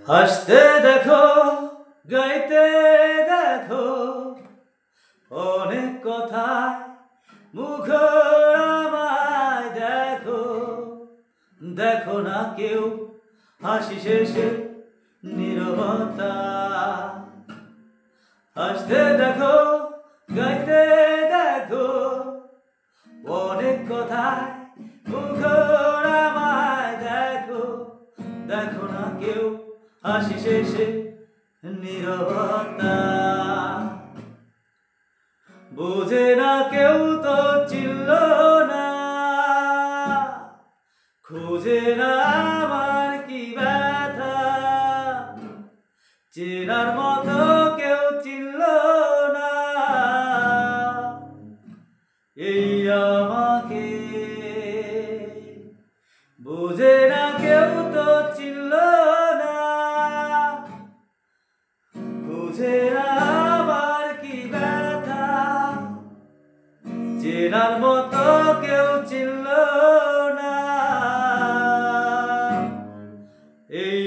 হাসতে দেখো, গাইতে দেখো, অনেক কথায় মুখর আমায় দেখো। দেখো না কেউ হাসি শেষে নীরবতা। হাসতে দেখো, গাইতে দেখো, অনেক কথায় মুখর আমায় দেখো। দেখো না কেউ হাসি শেষে নীরবতা। বুঝে না কেউ তো চিনল না, খুঁজে না আমার কি ব্যথা। চেনার মতো কেউ চিনল না এই আমাকে। বুঝে না কেউ তো চিনল না, খুঁজে না আমার কি ব্যথা। চেনার মতো কেউ চিনল না এই